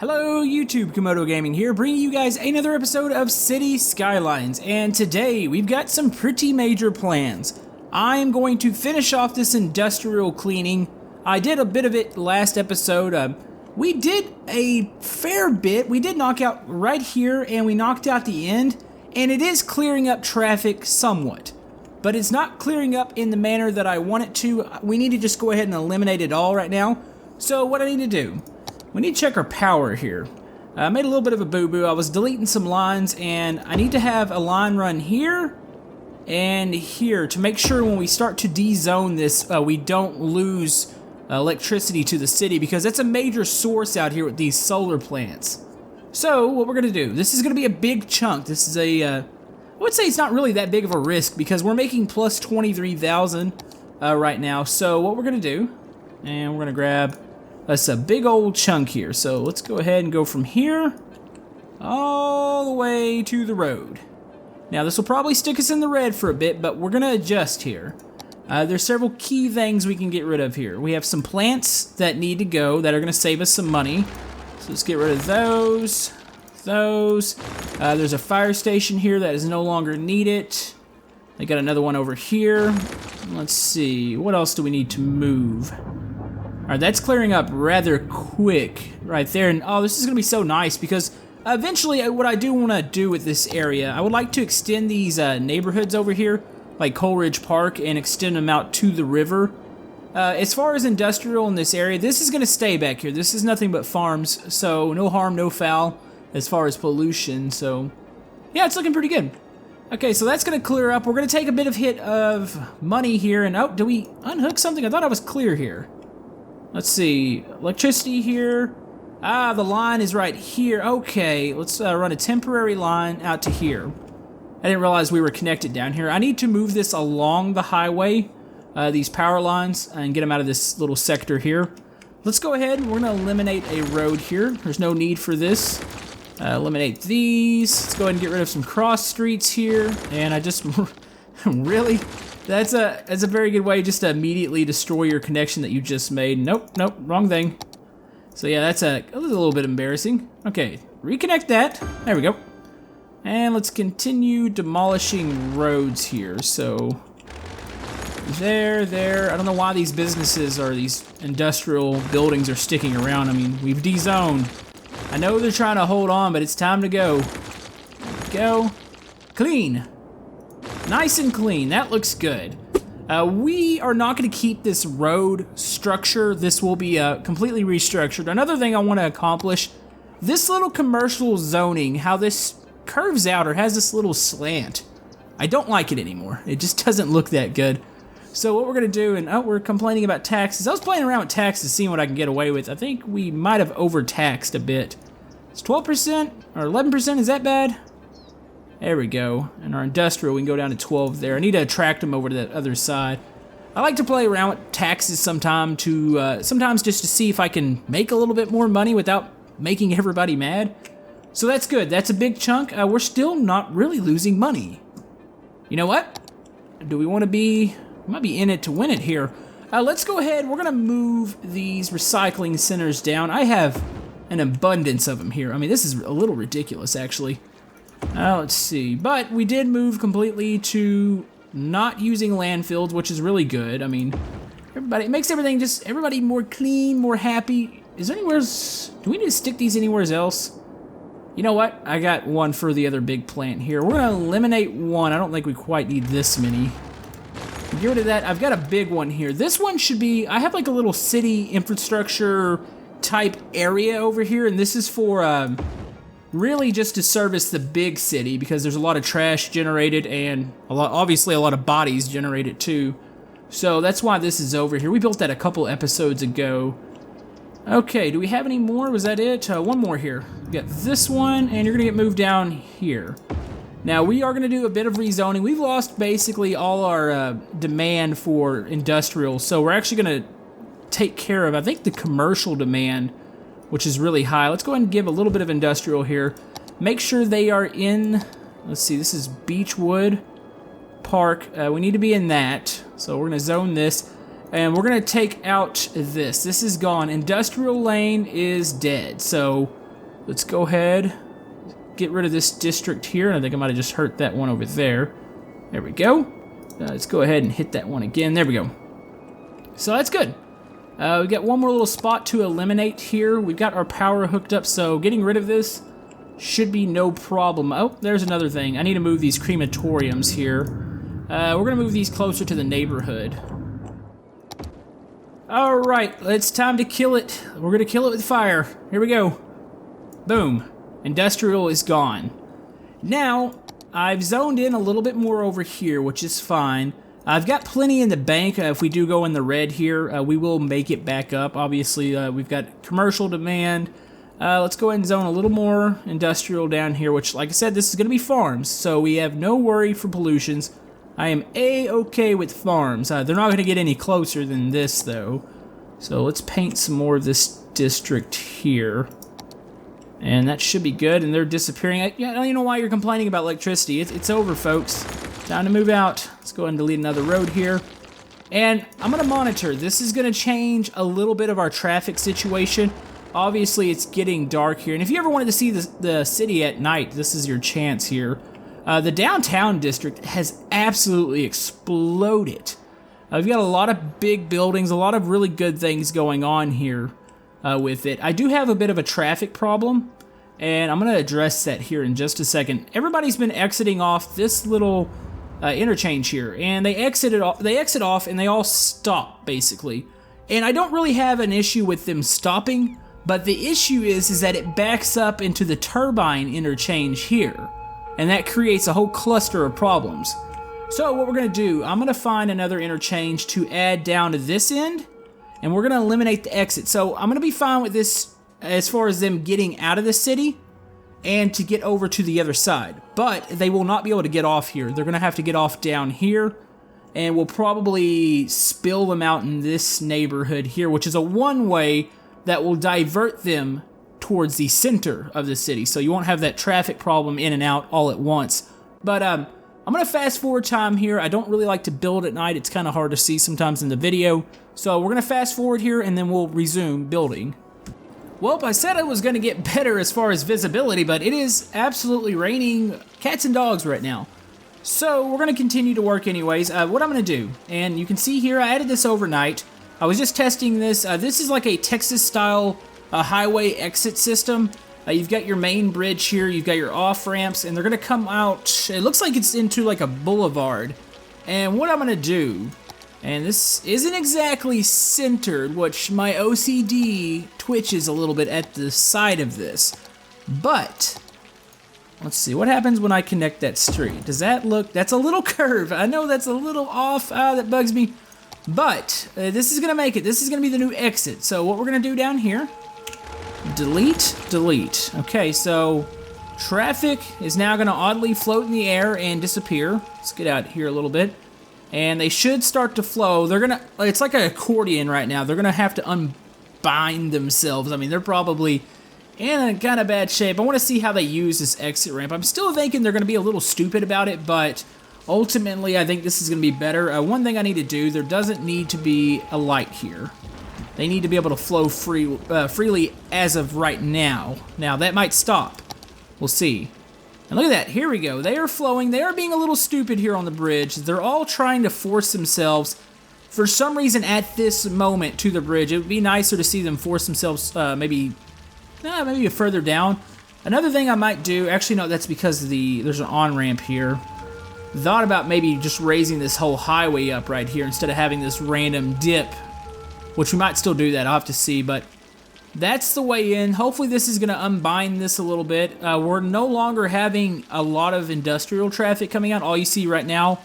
Hello YouTube, Camodo Gaming here, bringing you guys another episode of City Skylines, and today we've got some pretty major plans. I'm going to finish off this industrial cleaning. I did a bit of it last episode. We did a fair bit. We did knock out right here, and we knocked out the end, and it is clearing up traffic somewhat. But it's not clearing up in the manner that I want it to. We need to just go ahead and eliminate it all right now. So what I need to do, we need to check our power here. I made a little bit of a boo-boo. I was deleting some lines, and I need to have a line run here and here to make sure when we start to de-zone this, we don't lose electricity to the city, because that's a major source out here with these solar plants. So what we're going to do, this is going to be a big chunk. This is I would say it's not really that big of a risk because we're making plus 23,000 right now. So what we're going to do, and we're going to grab us a big old chunk here. So let's go ahead and go from here all the way to the road. Now this will probably stick us in the red for a bit, but we're going to adjust here. There's several key things we can get rid of here. We have some plants that need to go that are going to save us some money. So let's get rid of those. There's a fire station here that is no longer needed. They got another one over here. Let's see, what else do we need to move? Alright, that's clearing up rather quick right there. And oh, this is going to be so nice because eventually what I do want to do with this area, I would like to extend these neighborhoods over here, like Coleridge Park, and extend them out to the river. As far as industrial in this area, this is going to stay back here. This is nothing but farms, so no harm, no foul as far as pollution. So yeah, it's looking pretty good. Okay, so that's going to clear up. We're going to take a bit of hit of money here. And oh, do we unhook something? I thought I was clear here. Let's see, electricity here. Ah, the line is right here. Okay, let's run a temporary line out to here. I didn't realize we were connected down here. I need to move this along the highway, these power lines, and get them out of this little sector here. Let's go ahead and we're going to eliminate a road here. There's no need for this. Eliminate these. Let's go ahead and get rid of some cross streets here. And I just really... That's a very good way just to immediately destroy your connection that you just made. Nope, wrong thing. So yeah, that's a little bit embarrassing. Okay, reconnect that. There we go. And let's continue demolishing roads here. So there. I don't know why these businesses or these industrial buildings are sticking around. I mean, we've de-zoned. I know they're trying to hold on, but it's time to go. There we go. Clean. Nice and clean, that looks good. We are not going to keep this road structure. This will be completely restructured. Another thing I want to accomplish, this little commercial zoning, how this curves out or has this little slant. I don't like it anymore. It just doesn't look that good. So what we're going to do, and oh, we're complaining about taxes. I was playing around with taxes, seeing what I can get away with. I think we might have overtaxed a bit. It's 12% or 11%, is that bad? There we go. And our industrial, we can go down to 12 there. I need to attract them over to that other side. I like to play around with taxes sometimes just to see if I can make a little bit more money without making everybody mad. So that's good. That's a big chunk. We're still not really losing money. You know what? Do we want to be... We might be in it to win it here. Let's go ahead. We're going to move these recycling centers down. I have an abundance of them here. I mean, this is a little ridiculous, actually. Let's see, but we did move completely to not using landfills, which is really good. I mean, it makes everybody more clean, more happy. Is there anywhere else? Do we need to stick these anywhere else? You know what? I got one for the other big plant here. We're gonna eliminate one. I don't think we quite need this many. Get rid of that. I've got a big one here. This one should be, I have like a little city infrastructure type area over here, and this is for, really just to service the big city because there's a lot of trash generated and obviously a lot of bodies generated too. So that's why this is over here. We built that a couple episodes ago. Okay, do we have any more? Was that it? One more here. We got this one, and you're gonna get moved down here. Now we are gonna do a bit of rezoning. We've lost basically all our demand for industrial, so we're actually gonna take care of, I think, the commercial demand, which is really high. Let's go ahead and give a little bit of industrial here. Make sure they are in, let's see, this is Beechwood Park. We need to be in that. So we're gonna zone this. And we're gonna take out this. This is gone. Industrial lane is dead. So Let's go ahead, get rid of this district here. I think I might have just hurt that one over there. There we go. Let's go ahead and hit that one again. There we go. So that's good. We've got one more little spot to eliminate here. We've got our power hooked up, so getting rid of this should be no problem. Oh, there's another thing. I need to move these crematoriums here. We're going to move these closer to the neighborhood. Alright, it's time to kill it. We're going to kill it with fire. Here we go. Boom. Industrial is gone. Now, I've zoned in a little bit more over here, which is fine. I've got plenty in the bank. If we do go in the red here, we will make it back up. Obviously, we've got commercial demand. Let's go ahead and zone a little more industrial down here, which, like I said, this is going to be farms, so we have no worry for pollutions. I am A-okay with farms. They're not going to get any closer than this, though. So let's paint some more of this district here. And that should be good, and they're disappearing. I don't even know why you're complaining about electricity. It's over, folks. Time to move out. Let's go ahead and delete another road here. And I'm going to monitor. This is going to change a little bit of our traffic situation. Obviously, it's getting dark here, and if you ever wanted to see the city at night, this is your chance here. The downtown district has absolutely exploded. We've got a lot of big buildings, a lot of really good things going on here with it. I do have a bit of a traffic problem, and I'm going to address that here in just a second. Everybody's been exiting off this little interchange here, and they exit off, and they all stop, basically. And I don't really have an issue with them stopping, but the issue is that it backs up into the turbine interchange here, and that creates a whole cluster of problems. So what we're going to do, I'm going to find another interchange to add down to this end, and we're going to eliminate the exit. So I'm going to be fine with this as far as them getting out of the city and to get over to the other side. But they will not be able to get off here. They're going to have to get off down here, and we'll probably spill them out in this neighborhood here, which is a one-way that will divert them towards the center of the city, so you won't have that traffic problem in and out all at once. But I'm going to fast forward time here. I don't really like to build at night. It's kind of hard to see sometimes in the video. So we're going to fast forward here, and then we'll resume building. Well, I said I was going to get better as far as visibility, but it is absolutely raining cats and dogs right now. So we're going to continue to work anyways. What I'm going to do, and you can see here, I added this overnight. I was just testing this. This is like a Texas-style highway exit system. You've got your main bridge here, you've got your off-ramps, and they're going to come out, it looks like it's into like a boulevard. And what I'm going to do, and this isn't exactly centered, which my OCD twitches a little bit at the side of this, but let's see, what happens when I connect that street? Does that look, that's a little curve. I know that's a little off, that bugs me. But this is going to make it. This is going to be the new exit. So what we're going to do down here, delete, delete. Okay, so traffic is now going to oddly float in the air and disappear. Let's get out here a little bit. And they should start to flow. They're going to, it's like an accordion right now. They're going to have to unbind themselves. I mean, they're probably in a kind of bad shape. I want to see how they use this exit ramp. I'm still thinking they're going to be a little stupid about it, but ultimately, I think this is going to be better. One thing I need to do, there doesn't need to be a light here. They need to be able to flow freely as of right now. Now, that might stop. We'll see. And look at that. Here we go. They are flowing. They are being a little stupid here on the bridge. They're all trying to force themselves, for some reason, at this moment to the bridge. It would be nicer to see them force themselves maybe further down. Another thing I might do, actually, no, that's because there's an on-ramp here. Thought about maybe just raising this whole highway up right here instead of having this random dip, which we might still do that. I'll have to see, but that's the way in. Hopefully this is going to unbind this a little bit. We're no longer having a lot of industrial traffic coming out. All you see right now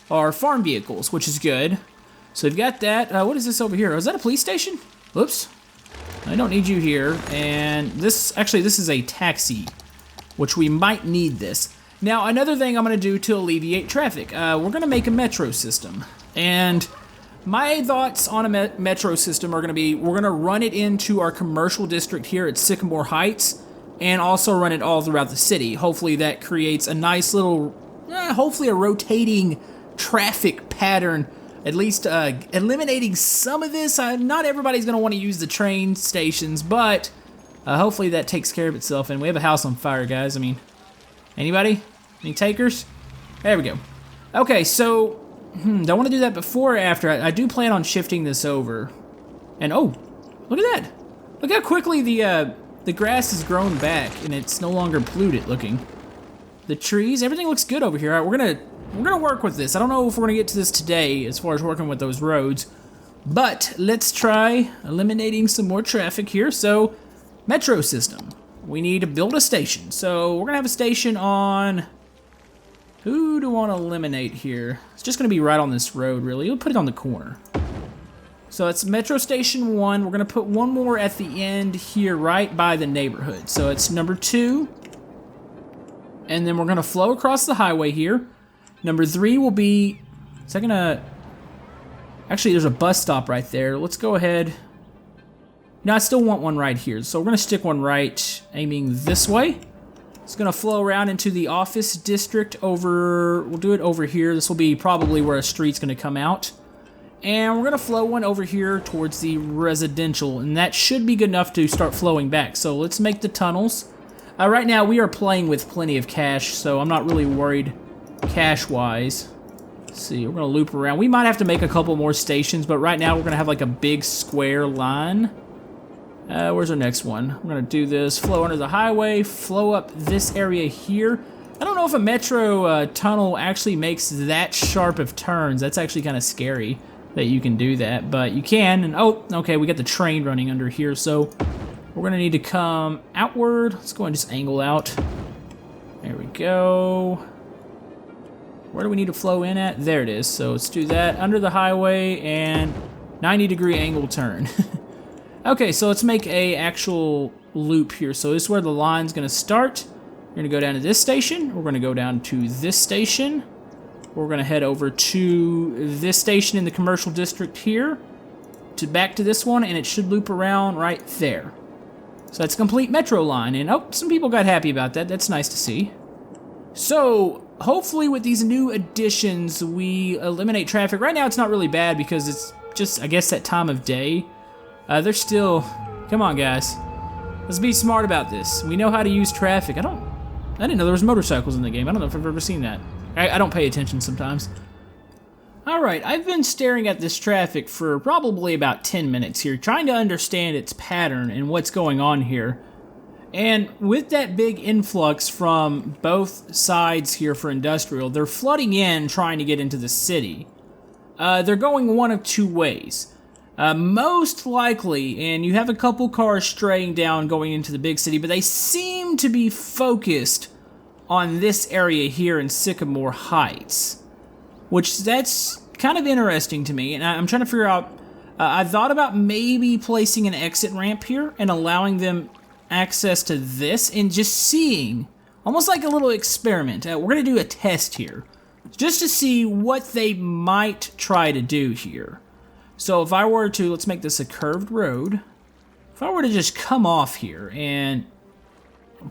are farm vehicles, which is good. So we've got that. What is this over here? Is that a police station? Whoops. I don't need you here. And this is a taxi, which we might need this. Now, another thing I'm going to do to alleviate traffic, we're going to make a metro system. And my thoughts on a metro system are going to be, we're going to run it into our commercial district here at Sycamore Heights, and also run it all throughout the city. Hopefully that creates a nice little, hopefully a rotating traffic pattern, at least eliminating some of this. Not everybody's going to want to use the train stations, but Hopefully that takes care of itself. And we have a house on fire, guys. I mean, anybody? Any takers? There we go. Okay, so don't want to do that before or after. I do plan on shifting this over. And oh, look at that. Look how quickly the grass has grown back and it's no longer polluted looking. The trees, everything looks good over here. All right, we're gonna work with this. I don't know if we're gonna get to this today as far as working with those roads, but let's try eliminating some more traffic here. So, metro system. We need to build a station. So we're gonna have a station on, who do we want to eliminate here? It's just gonna be right on this road, really. We'll put it on the corner. So it's Metro Station 1. We're gonna put one more at the end here, right by the neighborhood. So it's number 2. And then we're gonna flow across the highway here. Number 3 will be, is that gonna, actually there's a bus stop right there. Let's go ahead. No, I still want one right here. So we're gonna stick one right, aiming this way. It's gonna flow around into the office district over, we'll do it over here. This will be probably where a street's gonna come out. And we're gonna flow one over here towards the residential, and that should be good enough to start flowing back. So let's make the tunnels. Right now we are playing with plenty of cash, so I'm not really worried cash-wise. Let's see, we're gonna loop around. We might have to make a couple more stations, but right now we're gonna have like a big square line. Where's our next one? We're gonna do this, flow under the highway, flow up this area here. I don't know if a metro tunnel actually makes that sharp of turns. That's actually kind of scary that you can do that, but you can. And oh, okay, we got the train running under here, so we're gonna need to come outward. Let's go and just angle out. There we go. Where do we need to flow in at? There it is. So let's do that under the highway and 90-degree angle turn. Okay, so let's make a actual loop here. So this is where the line's gonna start. We're gonna go down to this station. We're gonna go down to this station. We're gonna head over to this station in the commercial district here, to back to this one, and it should loop around right there. So that's a complete metro line, and oh, some people got happy about that. That's nice to see. So hopefully with these new additions, we eliminate traffic. Right now it's not really bad because it's just, I guess, that time of day. They're still, come on guys, let's be smart about this. We know how to use traffic. I didn't know there was motorcycles in the game. I don't know if I've ever seen that. I don't pay attention sometimes. Alright, I've been staring at this traffic for probably about 10 minutes here, trying to understand its pattern and what's going on here. And with that big influx from both sides here for industrial, they're flooding in trying to get into the city. They're going one of two ways. Most likely, and you have a couple cars straying down going into the big city, but they seem to be focused on this area here in Sycamore Heights, which that's kind of interesting to me. And I'm trying to figure out, I thought about maybe placing an exit ramp here and allowing them access to this and just seeing, almost like a little experiment. We're going to do a test here, just to see what they might try to do here. So if I were to, let's make this a curved road. If I were to just come off here and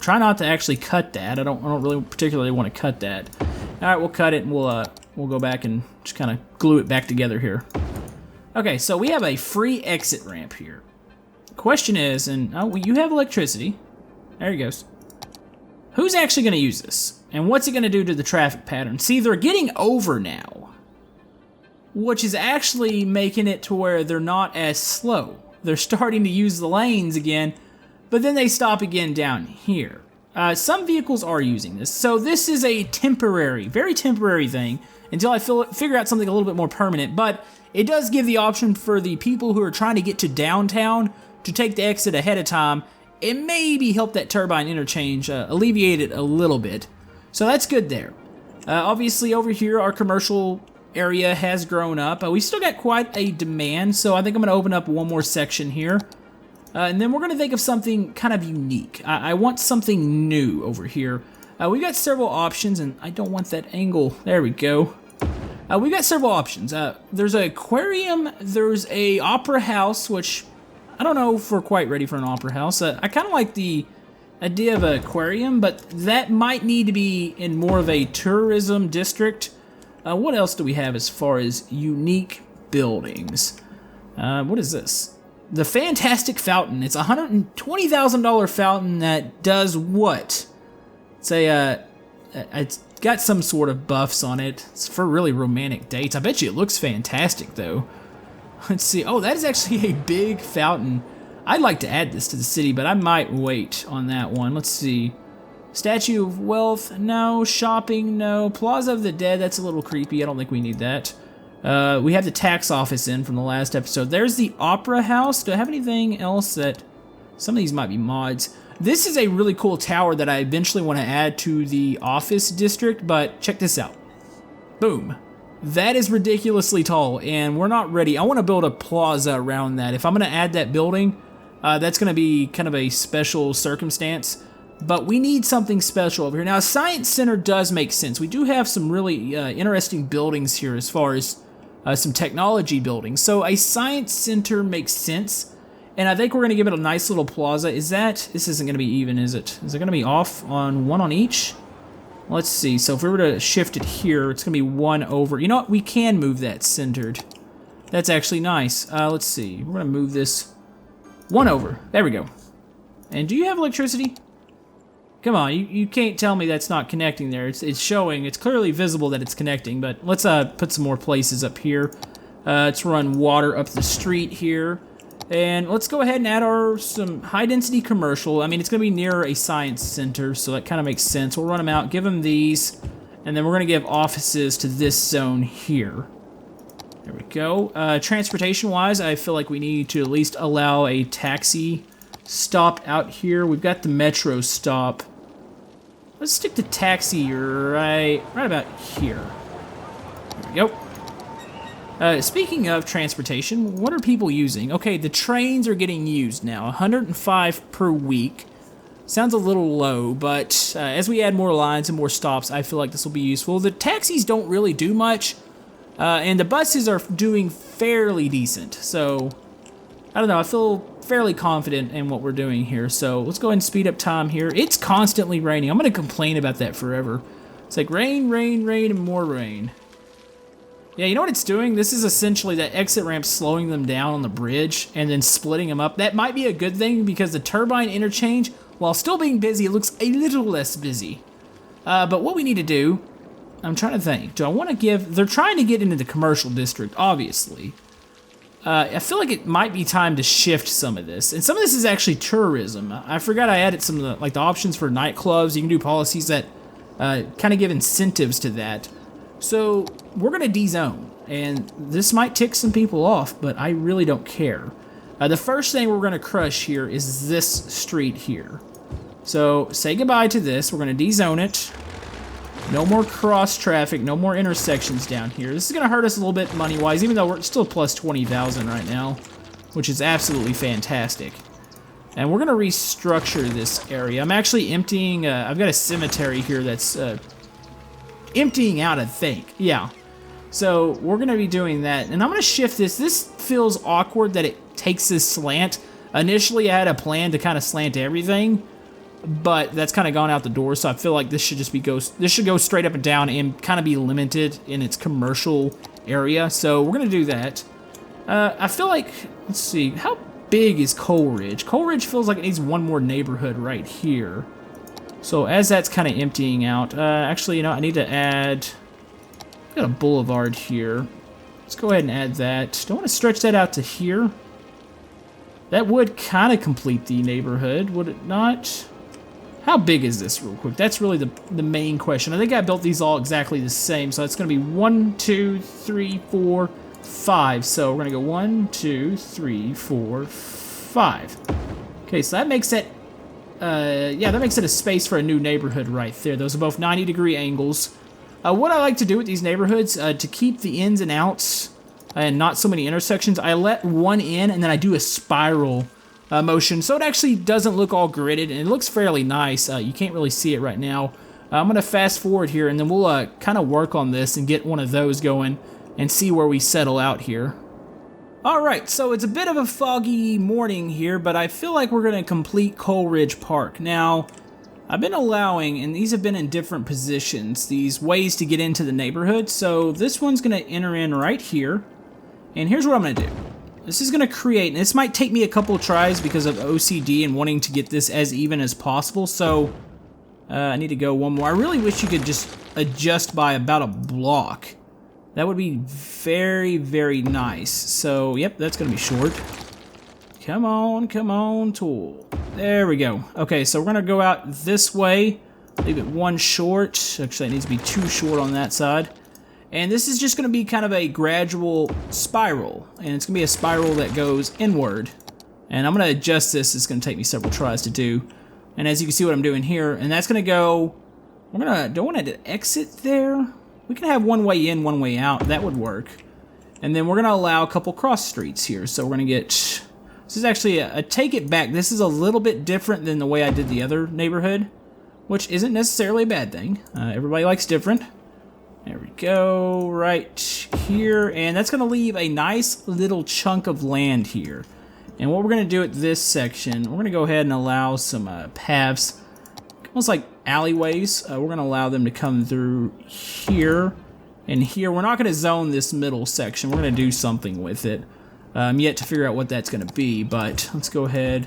try not to actually cut that. I don't really particularly want to cut that. All right, we'll cut it and we'll go back and just kind of glue it back together here. Okay, so we have a free exit ramp here. Question is, and oh, well, you have electricity. There he goes. Who's actually going to use this? And what's it going to do to the traffic pattern? See, they're getting over now, which is actually making it to where they're not as slow. They're starting to use the lanes again, but then they stop again down here. Some vehicles are using this, so this is a temporary, very temporary thing until I figure out something a little bit more permanent, but it does give the option for the people who are trying to get to downtown to take the exit ahead of time and maybe help that turbine interchange alleviate it a little bit. So that's good there. Obviously over here our commercial area has grown up. We still got quite a demand, so I think I'm going to open up one more section here. And then we're going to think of something kind of unique. I want something new over here. We've got several options, and I don't want that angle. There we go. We've got several options. There's an aquarium, there's a opera house, which I don't know if we're quite ready for an opera house. I kind of like the idea of an aquarium, but that might need to be in more of a tourism district. What else do we have as far as unique buildings? What is this? The fantastic fountain. It's a $120,000 fountain that does what? It's got some sort of buffs on it. It's for really romantic dates. I bet you it looks fantastic though. Let's see. Oh, that is actually a big fountain. I'd like to add this to the city, but I might wait on that one. Let's see. Statue of Wealth, no. Shopping, no. Plaza of the Dead, that's a little creepy. I don't think we need that. We have the tax office in from the last episode. There's the Opera House. Do I have anything else that... Some of these might be mods. This is a really cool tower that I eventually want to add to the office district, but check this out. Boom. That is ridiculously tall, and we're not ready. I want to build a plaza around that. If I'm going to add that building, that's going to be kind of a special circumstance. But we need something special over here. Now, a science center does make sense. We do have some really interesting buildings here as far as some technology buildings. So a science center makes sense. And I think we're going to give it a nice little plaza. This isn't going to be even, is it? Is it going to be off on one on each? Let's see. So if we were to shift it here, it's going to be one over. You know what? We can move that centered. That's actually nice. Let's see. We're going to move this one over. There we go. And do you have electricity? Come on, you can't tell me that's not connecting there. It's showing, it's clearly visible that it's connecting, but let's put some more places up here. Let's run water up the street here. And let's go ahead and add some high-density commercial. I mean, it's going to be near a science center, so that kind of makes sense. We'll run them out, give them these, and then we're going to give offices to this zone here. There we go. Transportation-wise, I feel like we need to at least allow a taxi stop out here. We've got the metro stop. Let's stick the taxi right about here. There we go. Speaking of transportation, what are people using? Okay, the trains are getting used now. 105 per week. Sounds a little low, but as we add more lines and more stops, I feel like this will be useful. The taxis don't really do much, and the buses are doing fairly decent. So, I don't know, I feel fairly confident in what we're doing here. So let's go ahead and speed up time here. It's constantly raining. I'm going to complain about that forever. It's like rain, rain, rain, and more rain. Yeah, you know what it's doing? This is essentially that exit ramp slowing them down on the bridge and then splitting them up. That might be a good thing because the turbine interchange, while still being busy, it looks a little less busy. But what we need to do, I'm trying to think. Do I want to give... They're trying to get into the commercial district, obviously. I feel like it might be time to shift some of this. And some of this is actually tourism. I forgot I added some of the options for nightclubs. You can do policies that kind of give incentives to that. So we're going to de-zone. And this might tick some people off, but I really don't care. The first thing we're going to crush here is this street here. So say goodbye to this. We're going to de-zone it. No more cross traffic, no more intersections down here. This is going to hurt us a little bit money-wise, even though we're still plus 20,000 right now, which is absolutely fantastic. And we're going to restructure this area. I'm actually emptying, I've got a cemetery here that's emptying out, I think. Yeah. So we're going to be doing that. And I'm going to shift this. This feels awkward that it takes this slant. Initially, I had a plan to kind of slant everything, but that's kind of gone out the door, so I feel like this should just this should go straight up and down and kind of be limited in its commercial area. So we're gonna do that. I feel like, let's see, how big is Coleridge? Coleridge feels like it needs one more neighborhood right here. So as that's kind of emptying out, actually, you know, I need to add. I've got a boulevard here. Let's go ahead and add that. Don't want to stretch that out to here. That would kind of complete the neighborhood, would it not? How big is this real quick? That's really the main question. I think I built these all exactly the same, so it's going to be 1, 2, 3, 4, 5. So we're going to go 1, 2, 3, 4, 5. Okay, so that makes it, yeah, that makes it a space for a new neighborhood right there. Those are both 90-degree angles. What I like to do with these neighborhoods, to keep the ins and outs and not so many intersections, I let one in and then I do a spiral motion, so it actually doesn't look all gridded, and it looks fairly nice. You can't really see it right now. I'm going to fast forward here, and then we'll kind of work on this and get one of those going and see where we settle out here. Alright, so it's a bit of a foggy morning here, but I feel like we're going to complete Coleridge Park. Now, I've been allowing, and these have been in different positions, these ways to get into the neighborhood, so this one's going to enter in right here, and here's what I'm going to do. this is going to create, and this might take me a couple tries because of OCD and wanting to get this as even as possible, so I need to go one more. I really wish you could just adjust by about a block. That would be very, very nice. So, yep, that's going to be short. Come on, tool. There we go. Okay, so we're going to go out this way. Leave it one short. Actually, it needs to be two short on that side. And this is just going to be kind of a gradual spiral. And it's going to be a spiral that goes inward. And I'm going to adjust this. It's going to take me several tries to do. And as you can see what I'm doing here, and that's going to go... don't want it to exit there. We can have one way in, one way out. That would work. And then we're going to allow a couple cross streets here. So we're going to get... This is actually a take it back. This is a little bit different than the way I did the other neighborhood, which isn't necessarily a bad thing. Everybody likes different. There we go, right here. And that's going to leave a nice little chunk of land here. And what we're going to do at this section, we're going to go ahead and allow some paths, almost like alleyways. We're going to allow them to come through here and here. We're not going to zone this middle section. We're going to do something with it. Yet to figure out what that's going to be, but let's go ahead.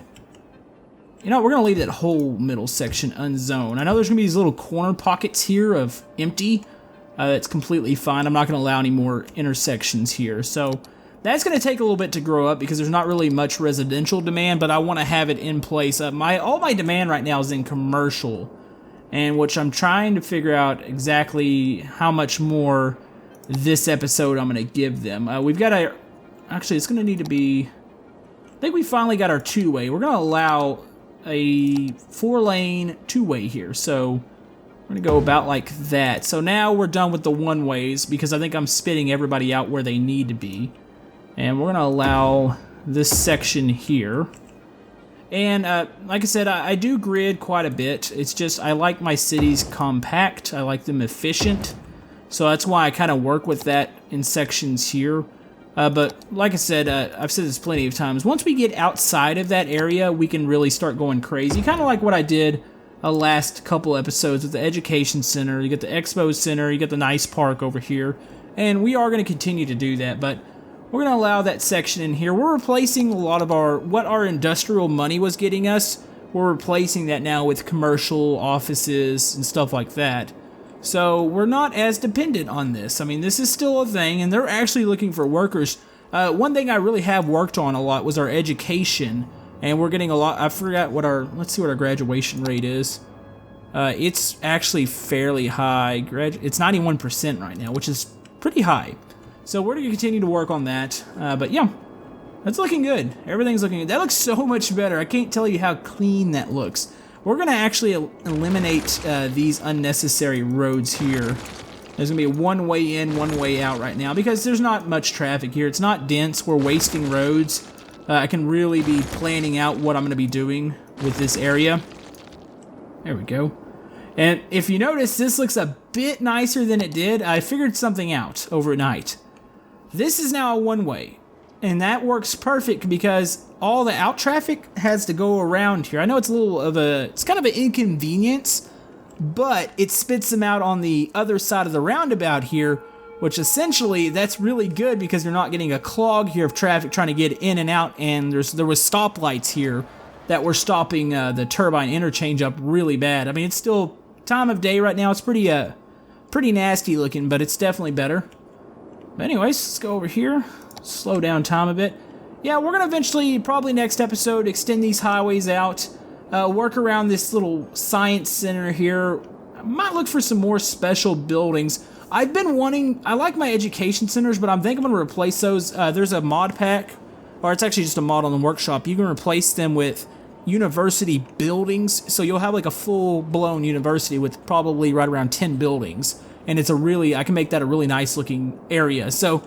You know, we're going to leave that whole middle section unzoned. I know there's going to be these little corner pockets here of empty. That's completely fine. I'm not going to allow any more intersections here. So that's going to take a little bit to grow up because there's not really much residential demand, but I want to have it in place. All my demand right now is in commercial, and which I'm trying to figure out exactly how much more this episode I'm going to give them. We've got a... Actually, it's going to need to be... I think we finally got our two-way. We're going to allow a 4-lane two-way here. So we're going to go about like that. So now we're done with the one-ways because I think I'm spitting everybody out where they need to be. And we're going to allow this section here. And like I said, I do grid quite a bit. It's just I like my cities compact. I like them efficient. So that's why I kind of work with that in sections here. But like I said, I've said this plenty of times, once we get outside of that area, we can really start going crazy. Kind of like what I did last couple episodes with the education center. You get the expo center, you get the nice park over here. And we are going to continue to do that, but we're going to allow that section in here. We're replacing a lot of what our industrial money was getting us. We're replacing that now with commercial offices and stuff like that. So we're not as dependent on this. I mean, this is still a thing, and they're actually looking for workers. One thing I really have worked on a lot was our education, and we're getting a lot. I forgot what let's see what our graduation rate is. It's actually fairly high. It's 91% right now, which is pretty high. So we're going to continue to work on that. But yeah, that's looking good. Everything's looking good. That looks so much better. I can't tell you how clean that looks. We're going to actually eliminate these unnecessary roads here. There's going to be a one way in, one way out right now because there's not much traffic here. It's not dense. We're wasting roads. I can really be planning out what I'm going to be doing with this area. There we go. And if you notice, this looks a bit nicer than it did. I figured something out overnight. This is now a one-way. And that works perfect because all the out traffic has to go around here. I know it's it's kind of an inconvenience, but it spits them out on the other side of the roundabout here, which essentially that's really good because you're not getting a clog here of traffic trying to get in and out. And there was stoplights here that were stopping the turbine interchange up really bad. I mean, it's still time of day right now. It's pretty nasty looking, but it's definitely better. But anyways, let's go over here. Slow down time a bit. Yeah, we're going to eventually, probably next episode, extend these highways out. Work around this little science center here. I might look for some more special buildings. I like my education centers, but I think I'm going to replace those. There's a mod pack, or it's actually just a mod on the workshop. You can replace them with university buildings. So you'll have like a full-blown university with probably right around 10 buildings. And I can make that a really nice looking area. So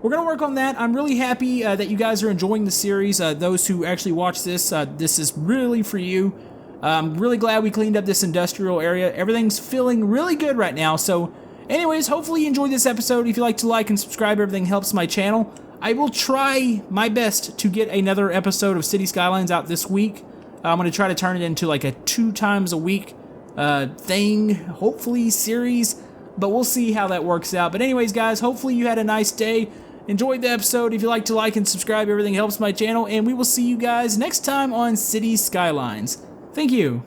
we're going to work on that. I'm really happy that you guys are enjoying the series. Those who actually watch this, this is really for you. I'm really glad we cleaned up this industrial area. Everything's feeling really good right now. So anyways, hopefully you enjoyed this episode. If you like to like and subscribe, everything helps my channel. I will try my best to get another episode of City Skylines out this week. I'm going to try to turn it into like a 2 times a week thing, hopefully series. But we'll see how that works out. But anyways, guys, hopefully you had a nice day. enjoyed the episode. If you like to like and subscribe, everything helps my channel, and we will see you guys next time on City Skylines. Thank you.